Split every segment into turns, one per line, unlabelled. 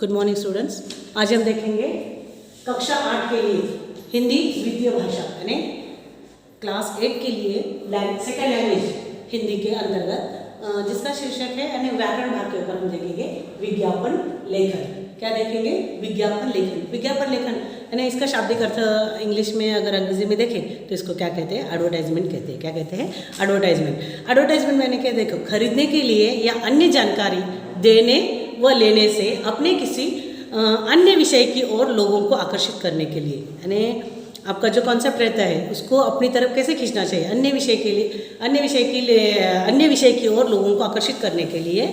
Good morning students. आज हम देखेंगे कक्षा 8 के लिए हिंदी द्वितीय भाषा यानी क्लास 8 के लिए सेकेंड लैंग्वेज हिंदी के अंतर्गत जिसका शीर्षक है यानी व्याकरण भाग के ऊपर हम देखेंगे विज्ञापन लेखन। क्या देखेंगे? विज्ञापन लेखन। विज्ञापन लेखन यानी इसका शाब्दिक अर्थ इंग्लिश में अगर अंग्रेजी में देखें तो इसको क्या कहते हैं? एडवर्टाइजमेंट कहते हैं। क्या कहते हैं? एडवर्टाइजमेंट। एडवर्टाइजमेंट मैंने क्या देखो, खरीदने के लिए या अन्य जानकारी देने व लेने से अपने किसी अन्य विषय की ओर लोगों को आकर्षित करने के लिए, यानी आपका जो कॉन्सेप्ट रहता है उसको अपनी तरफ कैसे खींचना चाहिए, अन्य विषय की ओर लोगों को आकर्षिक करने के लिए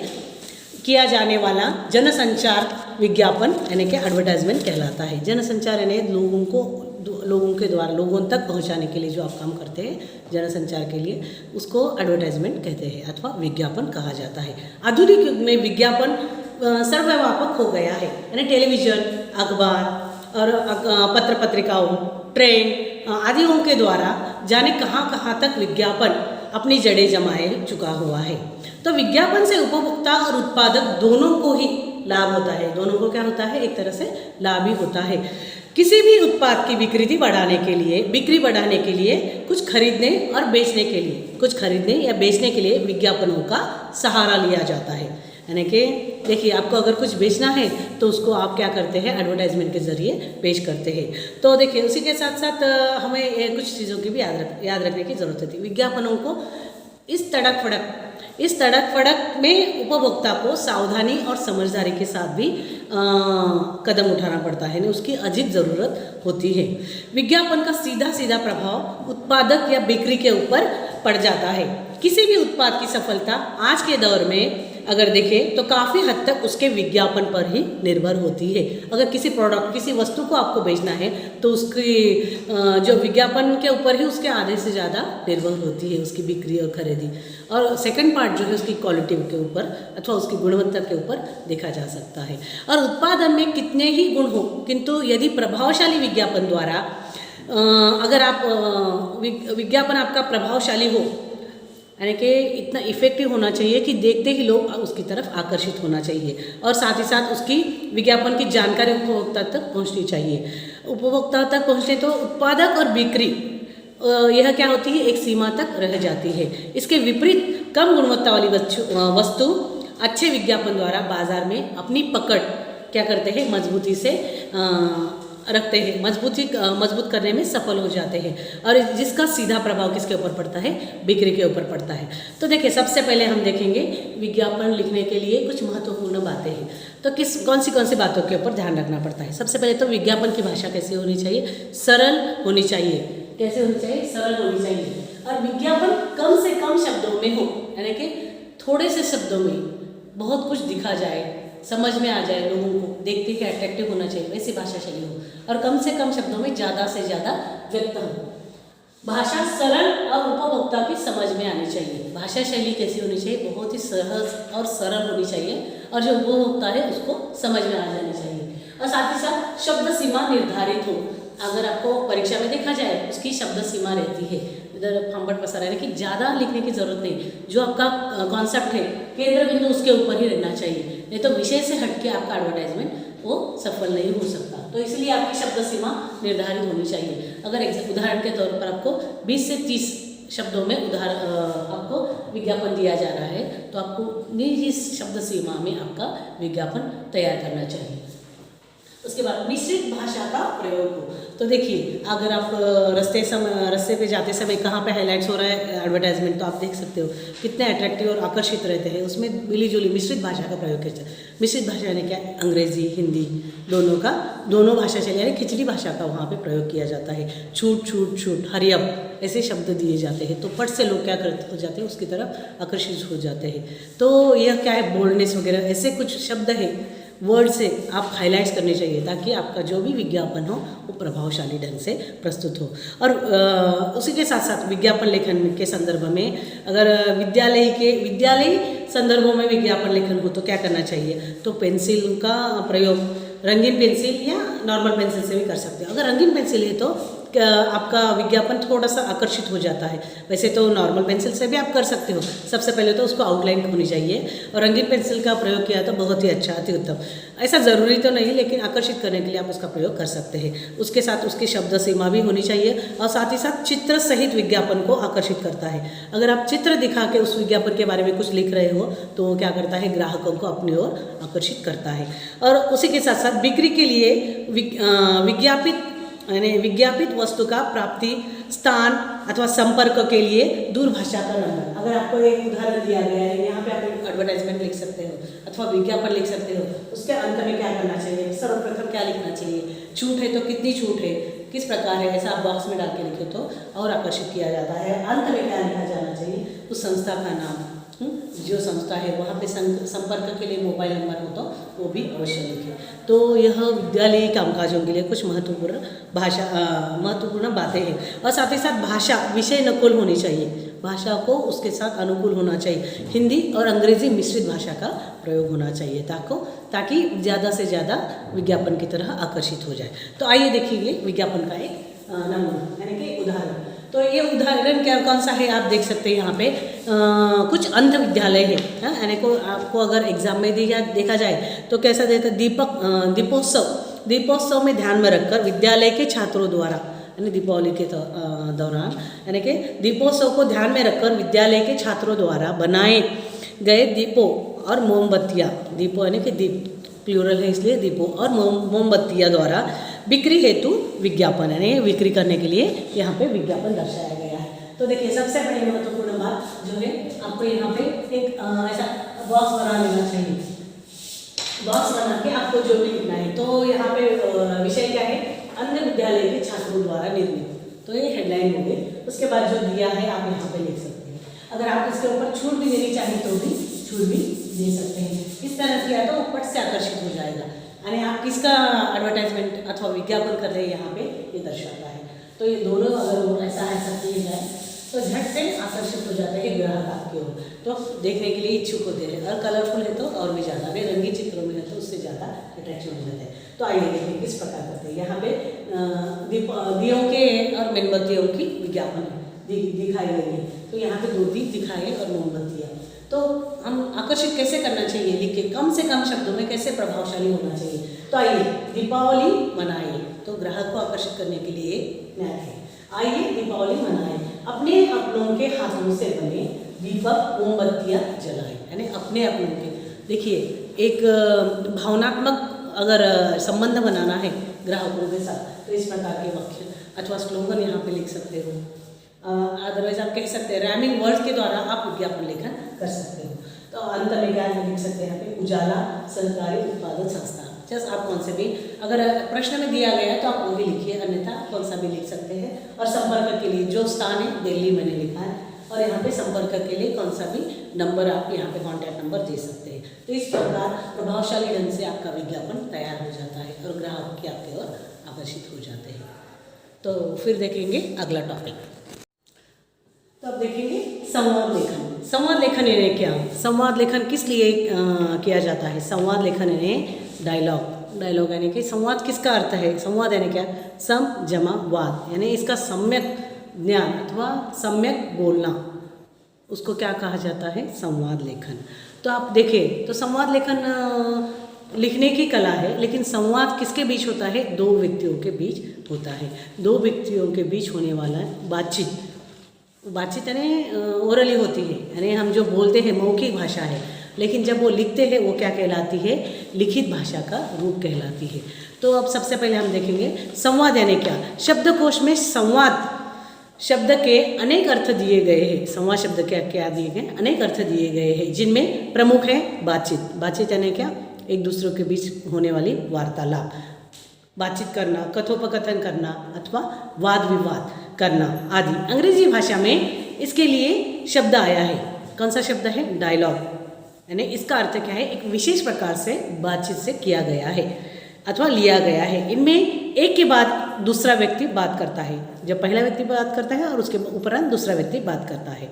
किया जाने वाला जनसंचार विज्ञापन यानी कि एडवर्टाइजमेंट कहलाता है। जनसंचार यानी लोगों के द्वारा लोगों तक पहुंचाने के लिए जो आप काम करते हैं जनसंचार के लिए, उसको एडवर्टाइजमेंट कहते हैं अथवा विज्ञापन कहा जाता है। आधुनिक युग में विज्ञापन सर्वव्यापक हो गया है, यानी टेलीविज़न, अखबार और पत्र पत्रिकाओं, ट्रेन आदियों के द्वारा जाने कहाँ तक विज्ञापन अपनी जड़ें जमाए चुका हुआ है। तो विज्ञापन से उपभोक्ता और उत्पादक दोनों को ही लाभ होता है। दोनों को क्या होता है? एक तरह से लाभ ही होता है। किसी भी उत्पाद की बिक्री बढ़ाने के लिए कुछ खरीदने या बेचने के लिए विज्ञापनों का सहारा लिया जाता है। यानी कि देखिए, आपको अगर कुछ बेचना है तो उसको आप क्या करते हैं? एडवर्टाइजमेंट के ज़रिए पेश करते हैं। तो देखिए, उसी के साथ साथ हमें कुछ चीज़ों की भी याद रखने की ज़रूरत होती है। विज्ञापनों को इस तड़क फड़क में उपभोक्ता को सावधानी और समझदारी के साथ भी कदम उठाना पड़ता है, उसकी अधिक ज़रूरत होती है। विज्ञापन का सीधा प्रभाव उत्पादक या बिक्री के ऊपर पड़ जाता है। किसी भी उत्पाद की सफलता आज के दौर में अगर देखें तो काफ़ी हद तक उसके विज्ञापन पर ही निर्भर होती है। अगर किसी वस्तु को आपको बेचना है तो उसकी जो विज्ञापन के ऊपर ही उसके आधे से ज़्यादा निर्भर होती है उसकी बिक्री और खरीदी। और सेकंड पार्ट जो है उसकी क्वालिटी के ऊपर अथवा उसकी गुणवत्ता के ऊपर देखा जा सकता है। और उत्पादन में कितने ही गुण हो, किंतु यदि प्रभावशाली विज्ञापन द्वारा अगर आप विज्ञापन आपका प्रभावशाली हो, यानी कि इतना इफेक्टिव होना चाहिए कि देखते ही लोग उसकी तरफ आकर्षित होना चाहिए, और साथ ही साथ उसकी विज्ञापन की जानकारी उपभोक्ता तक पहुंचनी चाहिए। उपभोक्ता तक पहुंचने तो उत्पादक और बिक्री यह क्या होती है? एक सीमा तक रह जाती है। इसके विपरीत कम गुणवत्ता वाली वस्तु अच्छे विज्ञापन द्वारा बाजार में अपनी पकड़ क्या करते हैं? मजबूती से रखते हैं, मजबूत करने में सफल हो जाते हैं। और जिसका सीधा प्रभाव किसके ऊपर पड़ता है? बिक्री के ऊपर पड़ता है। तो देखिए, सबसे पहले हम देखेंगे विज्ञापन लिखने के लिए कुछ महत्वपूर्ण बातें हैं। तो कौन सी बातों के ऊपर ध्यान रखना पड़ता है? सबसे पहले तो विज्ञापन की भाषा कैसी होनी चाहिए? सरल होनी चाहिए। कैसे होनी चाहिए? सरल होनी चाहिए। और विज्ञापन कम से कम शब्दों में हो, यानी कि थोड़े से शब्दों में बहुत कुछ दिखा जाए, समझ में आ जाए, लोगों को देखते ही अट्रैक्टिव होना चाहिए, वैसी भाषा शैली हो। और कम से कम शब्दों में ज़्यादा से ज़्यादा व्यक्त हो। भाषा सरल और उपभोक्ता की समझ में आनी चाहिए। भाषा शैली कैसी होनी चाहिए? बहुत ही सहज और सरल होनी चाहिए, और जो उपभोक्ता है उसको समझ में आ जानी चाहिए। और साथ ही साथ शब्द सीमा निर्धारित हो। अगर आपको परीक्षा में देखा जाए उसकी शब्द सीमा रहती है, इधर फंबट पसारा है कि ज़्यादा लिखने की ज़रूरत नहीं। जो आपका कॉन्सेप्ट है, केंद्र बिंदु उसके ऊपर ही रहना चाहिए, नहीं तो विषय से हटके आपका एडवर्टाइजमेंट वो सफल नहीं हो सकता। तो इसलिए आपकी शब्द सीमा निर्धारित होनी चाहिए। अगर उदाहरण के तौर पर आपको 20 से 30 शब्दों में आपको विज्ञापन दिया जा रहा है, तो आपको निजी शब्द सीमा में आपका विज्ञापन तैयार करना चाहिए। उसके बाद मिश्रित भाषा का प्रयोग हो। तो देखिए, अगर आप रास्ते पे जाते समय कहाँ पे हाईलाइट्स हो रहा है एडवर्टाइजमेंट, तो आप देख सकते हो कितने अट्रैक्टिव और आकर्षित रहते हैं। उसमें मिली जुली मिश्रित भाषा का प्रयोग किया जाता है। मिश्रित भाषा यानी क्या? अंग्रेजी, हिंदी दोनों भाषा शैली यानी खिचड़ी भाषा का वहाँ पे प्रयोग किया जाता है। छूट, हरी अप ऐसे शब्द दिए जाते हैं, तो फट से लोग क्या हो जाते हैं? उसकी तरफ आकर्षित हो जाते हैं। तो यह क्या है? बोल्डनेस वगैरह ऐसे कुछ शब्द है, वर्ड से आप हाईलाइट्स करने चाहिए, ताकि आपका जो भी विज्ञापन हो वो प्रभावशाली ढंग से प्रस्तुत हो। और उसी के साथ साथ विज्ञापन लेखन के संदर्भ में अगर विद्यालय संदर्भों में विज्ञापन लेखन हो तो क्या करना चाहिए? तो पेंसिल का प्रयोग रंगीन पेंसिल या नॉर्मल पेंसिल से भी कर सकते हो। अगर रंगीन पेंसिल है तो आपका विज्ञापन थोड़ा सा आकर्षित हो जाता है। वैसे तो नॉर्मल पेंसिल से भी आप कर सकते हो। सबसे पहले तो उसको आउटलाइन होनी चाहिए और रंगीन पेंसिल का प्रयोग किया तो बहुत ही अच्छा, अति उत्तम। ऐसा ज़रूरी तो नहीं, लेकिन आकर्षित करने के लिए आप उसका प्रयोग कर सकते हैं। उसके साथ उसकी शब्द सीमा भी होनी चाहिए और साथ ही साथ चित्र सहित विज्ञापन को आकर्षित करता है। अगर आप चित्र दिखा के उस विज्ञापन के बारे में कुछ लिख रहे हो तो वो क्या करता है, ग्राहकों को अपनी ओर आकर्षित करता है। और उसी के साथ साथ बिक्री के लिए विज्ञापित वस्तु का प्राप्ति स्थान अथवा संपर्क के लिए दूरभाषा का नंबर। अगर आपको एक उदाहरण दिया गया है, यहाँ पे आप एडवर्टाइजमेंट लिख सकते हो अथवा विज्ञापन लिख सकते हो, उसके अंत में क्या करना चाहिए, सर्वप्रथम क्या लिखना चाहिए, छूट है तो कितनी छूट है, किस प्रकार है, ऐसा आप बॉक्स में डाल के लिखे तो और आकर्षित किया जाता है। अंत में क्या लिखा जाना चाहिए, उस संस्था का नाम, जो संस्था है वहाँ पे संपर्क के लिए मोबाइल नंबर हो तो वो भी अवश्य लिखें। तो यह विद्यालयी कामकाजों के लिए कुछ महत्वपूर्ण बातें हैं। और साथ ही साथ भाषा विषय नकुल होनी चाहिए, भाषा को उसके साथ अनुकूल होना चाहिए। हिंदी और अंग्रेजी मिश्रित भाषा का प्रयोग होना चाहिए ताकि ज़्यादा से ज़्यादा विज्ञापन की तरह आकर्षित हो जाए। तो आइए देखिए विज्ञापन का एक नमूना यानी कि उदाहरण। तो ये उदाहरण क्या कौन सा है आप देख सकते हैं यहाँ पे कुछ अंध विद्यालय है, यानी को आपको अगर एग्जाम में देखा जाए तो कैसा देता है, दीपोत्सव में ध्यान में रखकर विद्यालय के छात्रों द्वारा यानी दीपावली के दौरान यानी कि दीपोत्सव को ध्यान में रखकर विद्यालय के छात्रों द्वारा बनाए गए दीपों और मोमबत्तियाँ, दीपों यानी कि दीप प्लूरल है इसलिए दीपों और मोमबत्तियाँ द्वारा बिक्री हेतु विज्ञापन यानी बिक्री करने के लिए यहाँ पे विज्ञापन दर्शाया गया है। तो देखिए सबसे बड़ी महत्वपूर्ण बात जो है, आपको यहाँ पे एक ऐसा बॉक्स बना लेना चाहिए। बॉक्स बना के आपको जो भी लिखना है, तो यहाँ पे विषय क्या है, अन्य विद्यालय के छात्रों द्वारा निर्मित। तो ये हेडलाइन हो गई। उसके बाद जो दिया है आप यहाँ पे लिख सकते हैं। अगर आप इसके ऊपर छूट भी देनी चाहिए तो भी छूट भी दे सकते हैं। इस तरह किया तो पट से आकर्षित हो जाएगा, यानी आप किसका एडवर्टाइजमेंट अथवा विज्ञापन कर रहे हैं यहाँ पे ये दर्शाता है। तो ये दोनों अगर ऐसा किया जाए तो झट से आकर्षित हो जाते हैं ग्राहक आपकी ओर, तो देखने के लिए इच्छुक होते हैं। और कलरफुल है तो और भी ज़्यादा, वे रंगीन चित्रों में है तो उससे ज़्यादा अट्रैक्शन हो जाता है। तो आइए देखिए किस प्रकार करते हैं। यहाँ पे दियों के और मेणबत्तियों की विज्ञापन दिखाई गई है। तो यहाँ पे 2 दीप दिखाए और मोमबत्तियाँ। तो हम आकर्षित कैसे करना चाहिए, लिख के कम से कम शब्दों में कैसे प्रभावशाली होना चाहिए। तो आइए दीपावली मनाइए, तो ग्राहक को आकर्षित करने के लिए न्याय है। आइए दीपावली मनाएं, अपनों के हाथों से बने दीपक मोमबत्तियाँ जलाएं, यानी अपने के। देखिए एक भावनात्मक अगर संबंध बनाना है ग्राहकों के साथ तो इस प्रकार के वाक्य अथवा स्लोगन यहाँ पे लिख सकते हो। अदरवाइज आप कह सकते हैं रैमिंग वर्ड्स के द्वारा आप विज्ञापन लेखन कर सकते हो। तो अंत में क्या लिख सकते हैं यहाँ पे, उजाला सहकारी उत्पादन संस्था। जैसे आप कौन से भी अगर प्रश्न में दिया गया है तो आप वो भी लिखिए, अन्यथा कौन सा भी लिख सकते हैं। और संपर्क के लिए जो स्थान है दिल्ली मैंने लिखा है, और यहाँ पे संपर्क के लिए कौन सा भी नंबर आप यहाँ पे कॉन्टैक्ट नंबर दे सकते हैं। तो इस प्रकार प्रभावशाली ढंग से आपका विज्ञापन तैयार हो जाता है और ग्राहक की आपकी ओर आकर्षित हो जाते हैं। तो फिर देखेंगे अगला टॉपिक। तो अब देखेंगे संवाद लेखन। संवाद लेखन यानी क्या, संवाद लेखन किस लिए किया जाता है। संवाद लेखन यानी डायलॉग यानी कि संवाद किसका अर्थ है, संवाद यानी क्या, सम जमा वाद, यानी इसका सम्यक ज्ञान अथवा सम्यक बोलना, उसको क्या कहा जाता है, संवाद लेखन। तो आप देखें तो संवाद लेखन लिखने की कला है, लेकिन संवाद किसके बीच होता है, 2 व्यक्तियों के बीच होता है। 2 व्यक्तियों के बीच होने वाला बातचीत यानी ओरली होती है, यानी हम जो बोलते हैं मौखिक भाषा है, लेकिन जब वो लिखते हैं वो क्या कहलाती है, लिखित भाषा का रूप कहलाती है। तो अब सबसे पहले हम देखेंगे संवाद यानी क्या। शब्दकोश में संवाद शब्द के अनेक अर्थ दिए गए हैं। संवाद शब्द क्या दिए गए, अनेक अर्थ दिए गए हैं, जिनमें प्रमुख है बातचीत यानी क्या, एक दूसरे के बीच होने वाली वार्तालाप, बातचीत करना, कथोपकथन करना अथवा वाद विवाद करना आदि। अंग्रेजी भाषा में इसके लिए शब्द आया है, कौन सा शब्द है, डायलॉग, यानी इसका अर्थ क्या है, एक विशेष प्रकार से बातचीत से किया गया है अथवा लिया गया है। इनमें एक के बाद दूसरा व्यक्ति बात करता है, जब पहला व्यक्ति बात करता है और उसके उपरांत दूसरा व्यक्ति बात करता है,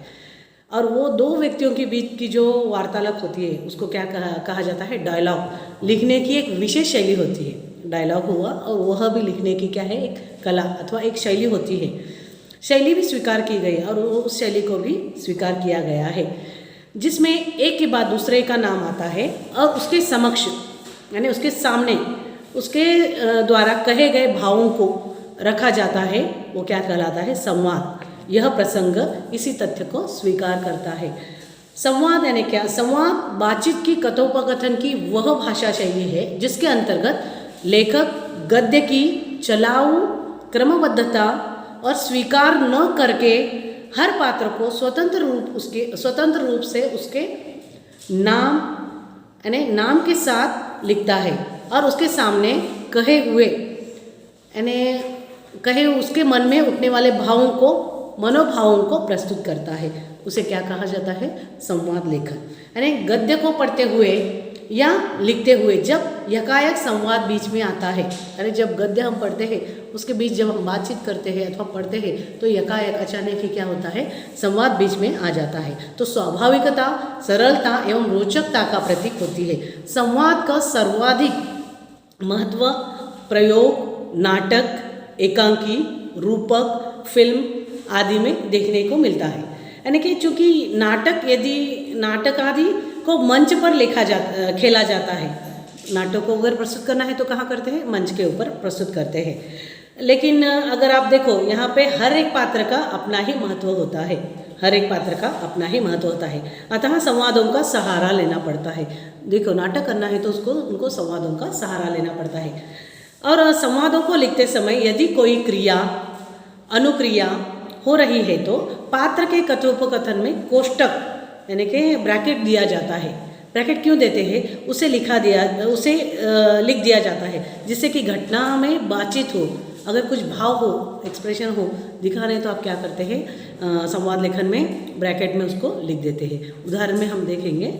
और वो 2 व्यक्तियों के बीच की जो वार्तालाप होती है उसको क्या कहा जाता है, डायलॉग। लिखने की एक विशेष शैली होती है, डायलॉग हुआ, और वह भी लिखने की क्या है, एक कला अथवा एक शैली होती है। शैली भी स्वीकार की गई और उस शैली को भी स्वीकार किया गया है, जिसमें एक के बाद दूसरे का नाम आता है और उसके समक्ष यानी उसके सामने उसके द्वारा कहे गए भावों को रखा जाता है। वो क्या कहलाता है, संवाद। यह प्रसंग इसी तथ्य को स्वीकार करता है। संवाद यानी क्या, संवाद बातचीत की कथोपकथन की वह भाषा शैली है जिसके अंतर्गत लेखक गद्य की चलाऊ क्रमबद्धता और स्वीकार न करके हर पात्र को स्वतंत्र रूप से उसके नाम यानी नाम के साथ लिखता है और उसके सामने कहे उसके मन में उठने वाले मनोभावों को प्रस्तुत करता है। उसे क्या कहा जाता है, संवाद लेखन। यानी गद्य को पढ़ते हुए या लिखते हुए जब यकायक संवाद बीच में आता है, यानी जब गद्य हम पढ़ते हैं उसके बीच जब हम बातचीत करते हैं अथवा पढ़ते हैं तो यकायक अचानक ही क्या होता है, संवाद बीच में आ जाता है। तो स्वाभाविकता, सरलता एवं रोचकता का प्रतीक होती है। संवाद का सर्वाधिक महत्व प्रयोग नाटक, एकांकी, रूपक, फिल्म आदि में देखने को मिलता है। यानी कि चूँकि नाटक आदि को मंच पर खेला जाता है। नाटक को अगर प्रस्तुत करना है तो कहाँ करते हैं, मंच के ऊपर प्रस्तुत करते हैं। लेकिन अगर आप देखो यहाँ पे हर एक पात्र का अपना ही महत्व होता है, हर एक पात्र का अपना ही महत्व होता है। अतः संवादों का सहारा लेना पड़ता है। देखो नाटक करना है तो उनको संवादों का सहारा लेना पड़ता है। और संवादों को लिखते समय यदि कोई क्रिया अनुक्रिया हो रही है तो पात्र के कथोपकथन में कोष्टक यानी कि ब्रैकेट दिया जाता है। ब्रैकेट क्यों देते हैं, उसे लिख दिया जाता है जिससे कि घटना में बातचीत हो, अगर कुछ भाव हो, एक्सप्रेशन हो दिखा रहे हैं तो आप क्या करते हैं, संवाद लेखन में ब्रैकेट में उसको लिख देते हैं। उदाहरण में हम देखेंगे।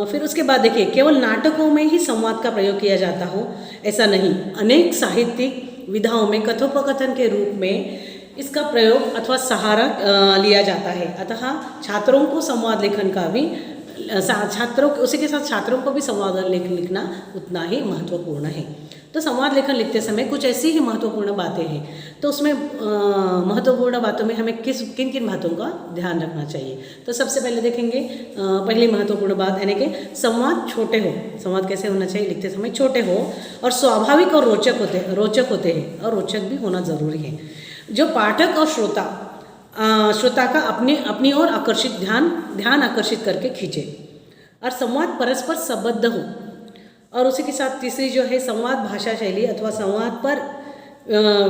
फिर उसके बाद देखिए, केवल नाटकों में ही संवाद का प्रयोग किया जाता हो ऐसा नहीं, अनेक साहित्यिक विधाओं में कथोपकथन के रूप में इसका प्रयोग अथवा सहारा लिया जाता है। अतः छात्रों को संवाद लेखन का भी उसी के साथ छात्रों को भी संवाद लेखन लिखना उतना ही महत्वपूर्ण है। तो संवाद लेखन लिखते समय कुछ ऐसी ही महत्वपूर्ण बातें हैं। तो उसमें महत्वपूर्ण बातों में हमें किन किन बातों का ध्यान रखना चाहिए। तो सबसे पहले देखेंगे, पहली महत्वपूर्ण बात यानी कि संवाद छोटे हो। संवाद कैसे होना चाहिए, लिखते समय छोटे हो और स्वाभाविक और रोचक होते हैं और रोचक भी होना ज़रूरी है। जो पाठक और श्रोता का अपनी ओर ध्यान आकर्षित करके खींचे और संवाद परस्पर संबद्ध हो। और उसी के साथ तीसरी जो है, संवाद भाषा शैली अथवा संवाद पर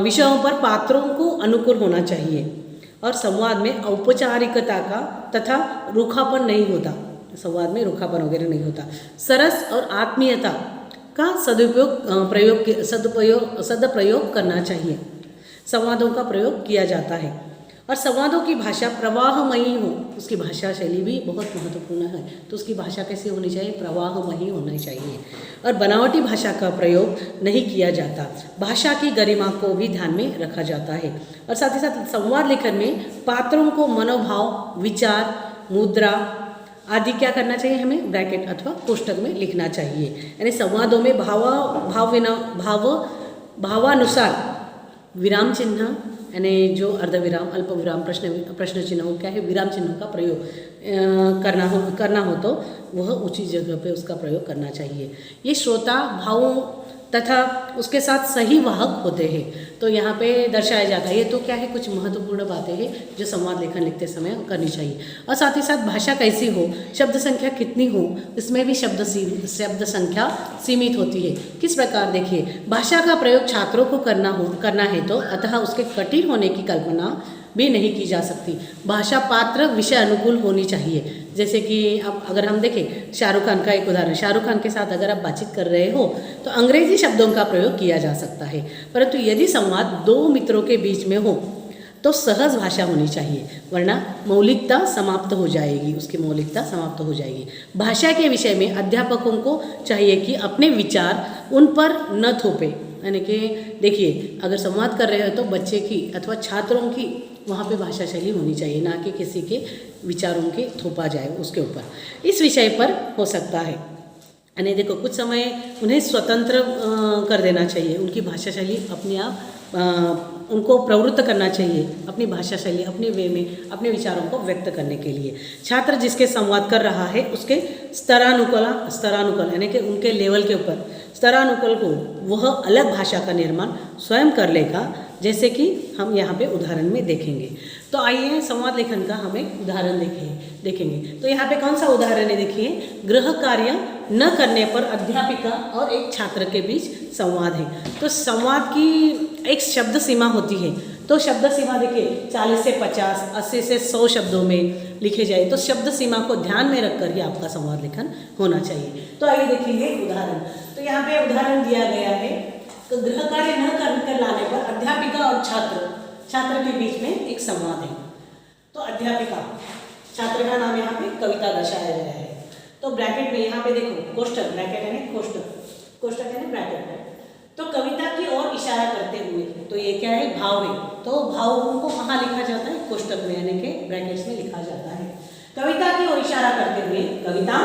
विषयों पर पात्रों को अनुकूल होना चाहिए और संवाद में औपचारिकता का तथा रूखापन नहीं होता। संवाद में रूखापन वगैरह नहीं होता। सरस और आत्मीयता का सदप्रयोग करना चाहिए। संवादों का प्रयोग किया जाता है और संवादों की भाषा प्रवाहमयी हो। उसकी भाषा शैली भी बहुत महत्वपूर्ण है। तो उसकी भाषा कैसी होनी चाहिए, प्रवाहमयी होनी चाहिए और बनावटी भाषा का प्रयोग नहीं किया जाता। भाषा की गरिमा को भी ध्यान में रखा जाता है। और साथ ही साथ संवाद लेखन में पात्रों को मनोभाव, विचार, मुद्रा आदि क्या करना चाहिए, हमें ब्रैकेट अथवा कोष्टक में लिखना चाहिए। यानी संवादों में भावानुसार विराम चिन्ह यानी जो अर्धविराम, अल्पविराम, प्रश्न चिन्ह हो, क्या है, विराम चिन्हों का प्रयोग करना हो तो वह उचित जगह पे उसका प्रयोग करना चाहिए। ये श्रोता भावों तथा उसके साथ सही वाहक होते हैं। तो यहाँ पे दर्शाया जाता है। ये तो क्या है, कुछ महत्वपूर्ण बातें हैं जो संवाद लेखन लिखते समय करनी चाहिए। और साथ ही साथ भाषा कैसी हो, शब्द संख्या कितनी हो, इसमें भी शब्द संख्या सीमित होती है। किस प्रकार, देखिए, भाषा का प्रयोग छात्रों को करना है तो अतः उसके कठिन होने की कल्पना भी नहीं की जा सकती। भाषा पात्र विषय अनुकूल होनी चाहिए। जैसे कि अब अगर हम देखें शाहरुख खान का एक उदाहरण, शाहरुख खान के साथ अगर आप बातचीत कर रहे हो तो अंग्रेजी शब्दों का प्रयोग किया जा सकता है, परंतु यदि संवाद दो मित्रों के बीच में हो तो सहज भाषा होनी चाहिए, वरना मौलिकता समाप्त हो जाएगी, उसकी मौलिकता समाप्त हो जाएगी। भाषा के विषय में अध्यापकों को चाहिए कि अपने विचार उन पर न थोपे। यानी कि देखिए, अगर संवाद कर रहे हो तो बच्चे की अथवा छात्रों की वहाँ पे भाषा शैली होनी चाहिए, ना कि किसी के विचारों के थोपा जाए उसके ऊपर। इस विषय पर हो सकता है यानी देखो कुछ समय उन्हें स्वतंत्र कर देना चाहिए, उनकी भाषा शैली अपने आप उनको प्रवृत्त करना चाहिए अपनी भाषा शैली अपने वे में अपने विचारों को व्यक्त करने के लिए। छात्र जिसके संवाद कर रहा है उसके स्तरानुकूल यानी कि उनके लेवल के ऊपर स्तरानुकूल को वह अलग भाषा का निर्माण स्वयं कर लेगा, जैसे कि हम यहाँ पे उदाहरण में देखेंगे। तो आइए संवाद लेखन का हम एक उदाहरण देखेंगे। तो यहाँ पे कौन सा उदाहरण है, देखिए गृह कार्य न करने पर अध्यापिका और एक छात्र के बीच संवाद है। तो संवाद की एक शब्द सीमा होती है, तो शब्द सीमा देखिए 40 से 50, 80 से 100 शब्दों में लिखे जाए, तो शब्द सीमा को ध्यान में रखकर ही आपका संवाद लेखन होना चाहिए। तो आइए देखेंगे उदाहरण। तो यहाँ पे उदाहरण दिया गया है, तो गृह कार्य न कर लाने पर अध्यापिका और छात्र के बीच में एक संवाद है। तो अध्यापिका, छात्र का नाम यहाँ पे कविता दर्शाया गया है। तो ब्रैकेट में यहाँ पे देखो कोष्टक, ब्रैकेट है ना कोष्टक है ना ब्रैकेट है। तो कविता की ओर इशारा करते हुए, तो ये क्या है, भाव है। तो भावों को कहाँ लिखा जाता है, कोष्टक में यानी कि ब्रैकेट्स में लिखा जाता है। कविता की ओर इशारा करते हुए, कविता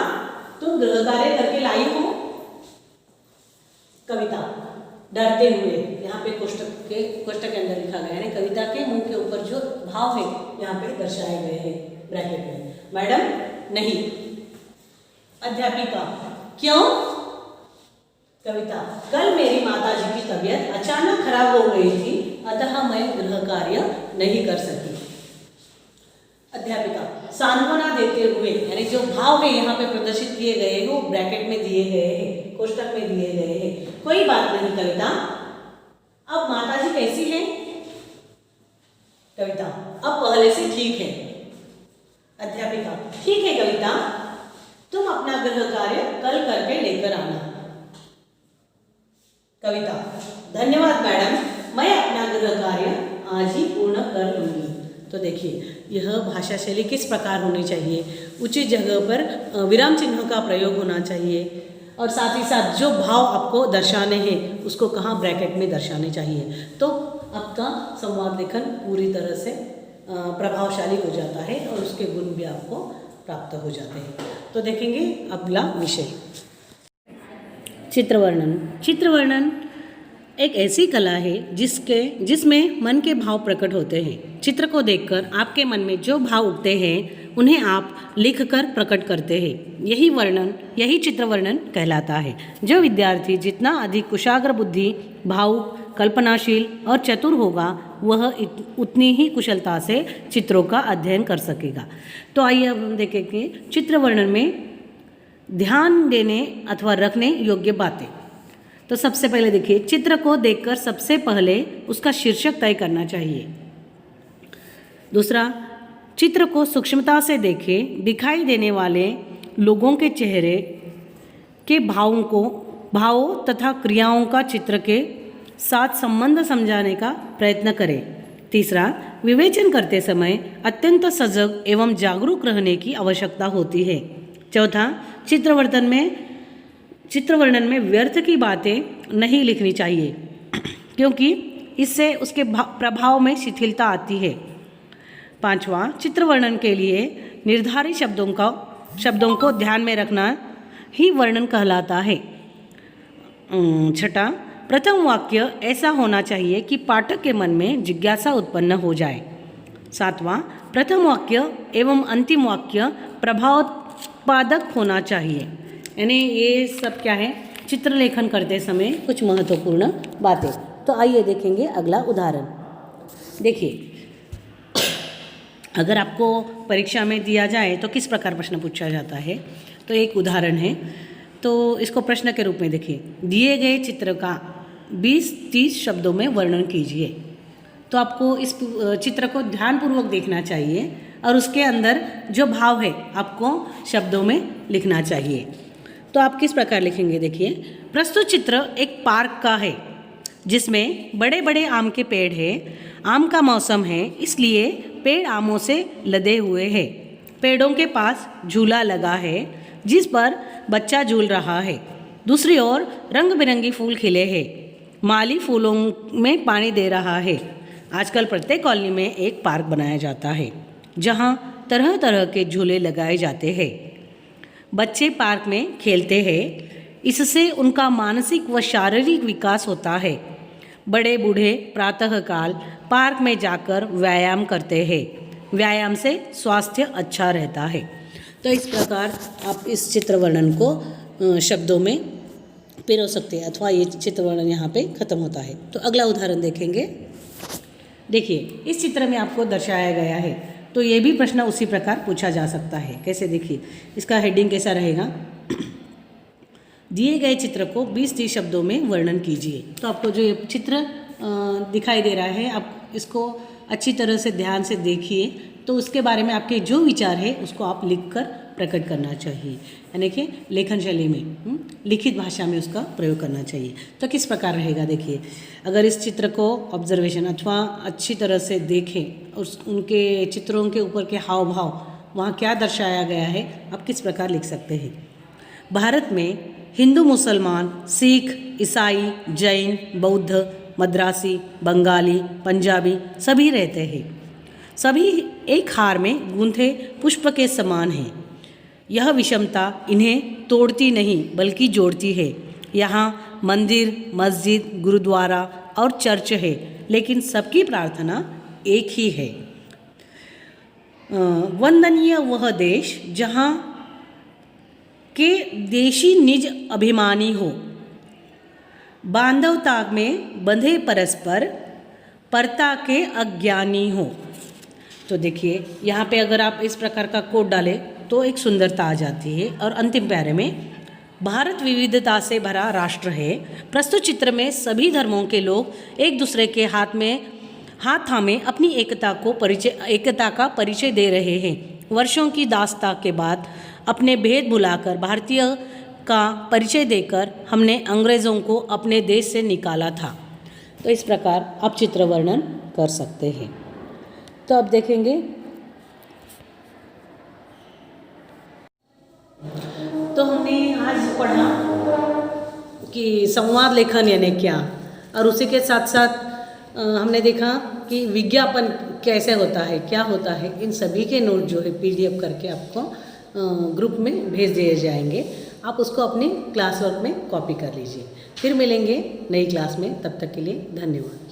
तुम गृह कार्य करके लाई हो। कविता डरते हुए, यहाँ पे कोष्टक के अंदर लिखा गया है, कविता के मुंह के ऊपर जो भाव है यहाँ पे दर्शाए गए हैं ब्रैकेट में। मैडम नहीं। अध्यापिका क्यों। कविता कल मेरी माताजी की तबीयत अचानक खराब हो गई थी, अतः मैं गृह कार्य नहीं कर सकी। अध्यापिका सांत्वना देते हुए, यानी जो भाव है यहाँ पे प्रदर्शित किए गए हैं वो ब्रैकेट में दिए गए हैं, कोष्टक में दिए गए हैं। कोई बात नहीं कविता, अब माताजी कैसी है। कविता अब पहले से ठीक है। अध्यापिका ठीक है कविता, तुम अपना गृह कार्य कल करके लेकर आना। कविता धन्यवाद मैडम, मैं अपना गृह कार्य आज ही पूर्ण कर लूँगी। तो देखिए यह भाषा शैली किस प्रकार होनी चाहिए, उचित जगह पर विराम चिन्हों का प्रयोग होना चाहिए, और साथ ही साथ जो भाव आपको दर्शाने हैं उसको कहाँ ब्रैकेट में दर्शाने चाहिए। तो आपका संवाद लेखन पूरी तरह से प्रभावशाली हो जाता है और उसके गुण भी आपको प्राप्त हो जाते हैं। तो देखेंगे अगला विषय चित्रवर्णन। चित्रवर्णन एक ऐसी कला है जिसमें मन के भाव प्रकट होते हैं। चित्र को देखकर आपके मन में जो भाव उठते हैं उन्हें आप लिखकर प्रकट करते हैं। यही चित्रवर्णन कहलाता है। जो विद्यार्थी जितना अधिक कुशाग्र बुद्धि, भावुक, कल्पनाशील और चतुर होगा वह उतनी ही कुशलता से चित्रों का अध्ययन कर सकेगा। तो आइए अब हम देखेंगे चित्रवर्णन में ध्यान देने अथवा रखने योग्य बातें। तो सबसे पहले देखिए, चित्र को देखकर सबसे पहले उसका शीर्षक तय करना चाहिए। दूसरा, चित्र को सूक्ष्मता से देखें। दिखाई देने वाले लोगों के चेहरे के भावों तथा क्रियाओं का चित्र के साथ संबंध समझाने का प्रयत्न करें। तीसरा, विवेचन करते समय अत्यंत सजग एवं जागरूक रहने की आवश्यकता होती है। चौथा, चित्रवर्णन में व्यर्थ की बातें नहीं लिखनी चाहिए, क्योंकि इससे उसके प्रभाव में शिथिलता आती है। पांचवा, चित्रवर्णन के लिए निर्धारित शब्दों को ध्यान में रखना ही वर्णन कहलाता है। छठा, प्रथम वाक्य ऐसा होना चाहिए कि पाठक के मन में जिज्ञासा उत्पन्न हो जाए। सातवां, प्रथम वाक्य एवं अंतिम वाक्य प्रभावोत्पादक होना चाहिए। यानी ये सब क्या है, चित्रलेखन करते समय कुछ महत्वपूर्ण बातें। तो आइए देखेंगे अगला उदाहरण। देखिए, अगर आपको परीक्षा में दिया जाए तो किस प्रकार प्रश्न पूछा जाता है, तो एक उदाहरण है। तो इसको प्रश्न के रूप में देखिए, दिए गए चित्र का 20-30 शब्दों में वर्णन कीजिए। तो आपको इस चित्र को ध्यानपूर्वक देखना चाहिए और उसके अंदर जो भाव है आपको शब्दों में लिखना चाहिए। तो आप किस प्रकार लिखेंगे, देखिए, प्रस्तुत चित्र एक पार्क का है जिसमें बड़े बड़े आम के पेड़ हैं। आम का मौसम है इसलिए पेड़ आमों से लदे हुए हैं। पेड़ों के पास झूला लगा है जिस पर बच्चा झूल रहा है। दूसरी ओर रंग बिरंगी फूल खिले हैं। माली फूलों में पानी दे रहा है। आजकल प्रत्येक कॉलोनी में एक पार्क बनाया जाता है जहां तरह तरह के झूले लगाए जाते हैं। बच्चे पार्क में खेलते हैं। इससे उनका मानसिक व शारीरिक विकास होता है। बड़े बूढ़े प्रातःकाल पार्क में जाकर व्यायाम करते हैं। व्यायाम से स्वास्थ्य अच्छा रहता है। तो इस प्रकार आप इस चित्र वर्णन को शब्दों में पिरो सकते हैं, अथवा ये चित्र वर्णन यहाँ पे ख़त्म होता है। तो अगला उदाहरण देखेंगे। देखिए, इस चित्र में आपको दर्शाया गया है, तो ये भी प्रश्न उसी प्रकार पूछा जा सकता है। कैसे, देखिए इसका हेडिंग कैसा रहेगा, दिए गए चित्र को 20-30 शब्दों में वर्णन कीजिए। तो आपको जो ये चित्र दिखाई दे रहा है, आप इसको अच्छी तरह से ध्यान से देखिए, तो उसके बारे में आपके जो विचार है उसको आप लिखकर प्रकट करना चाहिए, यानी कि लेखन शैली में, लिखित भाषा में उसका प्रयोग करना चाहिए। तो किस प्रकार रहेगा, देखिए अगर इस चित्र को ऑब्जर्वेशन अथवा अच्छी तरह से देखें, उस उनके चित्रों के ऊपर के हाव भाव, वहाँ क्या दर्शाया गया है, आप किस प्रकार लिख सकते हैं। भारत में हिंदू, मुसलमान, सिख, ईसाई, जैन, बौद्ध, मद्रासी, बंगाली, पंजाबी सभी रहते हैं। सभी एक हार में गूंथे पुष्प के समान हैं। यह विषमता इन्हें तोड़ती नहीं बल्कि जोड़ती है। यहाँ मंदिर, मस्जिद, गुरुद्वारा और चर्च है, लेकिन सबकी प्रार्थना एक ही है। वंदनीय वह देश जहाँ के देशी निज अभिमानी हो, बांधवता में बंधे परस्पर, परता के अज्ञानी हो। तो देखिए यहाँ पे अगर आप इस प्रकार का कोड डालें तो एक सुंदरता आ जाती है। और अंतिम प्यारे में, भारत विविधता से भरा राष्ट्र है। प्रस्तुत चित्र में सभी धर्मों के लोग एक दूसरे के हाथ थामे अपनी एकता का परिचय दे रहे हैं। वर्षों की दास्ता के बाद अपने भेद भुलाकर भारतीय का परिचय देकर हमने अंग्रेज़ों को अपने देश से निकाला था। तो इस प्रकार आप चित्र वर्णन कर सकते हैं। तो अब देखेंगे, तो हमने आज पढ़ा कि संवाद लेखन यानी क्या, और उसी के साथ साथ हमने देखा कि विज्ञापन कैसे होता है, क्या होता है। इन सभी के नोट जो है PDF करके आपको ग्रुप में भेज दिए जाएंगे। आप उसको अपने क्लास वर्क में कॉपी कर लीजिए। फिर मिलेंगे नई क्लास में, तब तक के लिए धन्यवाद।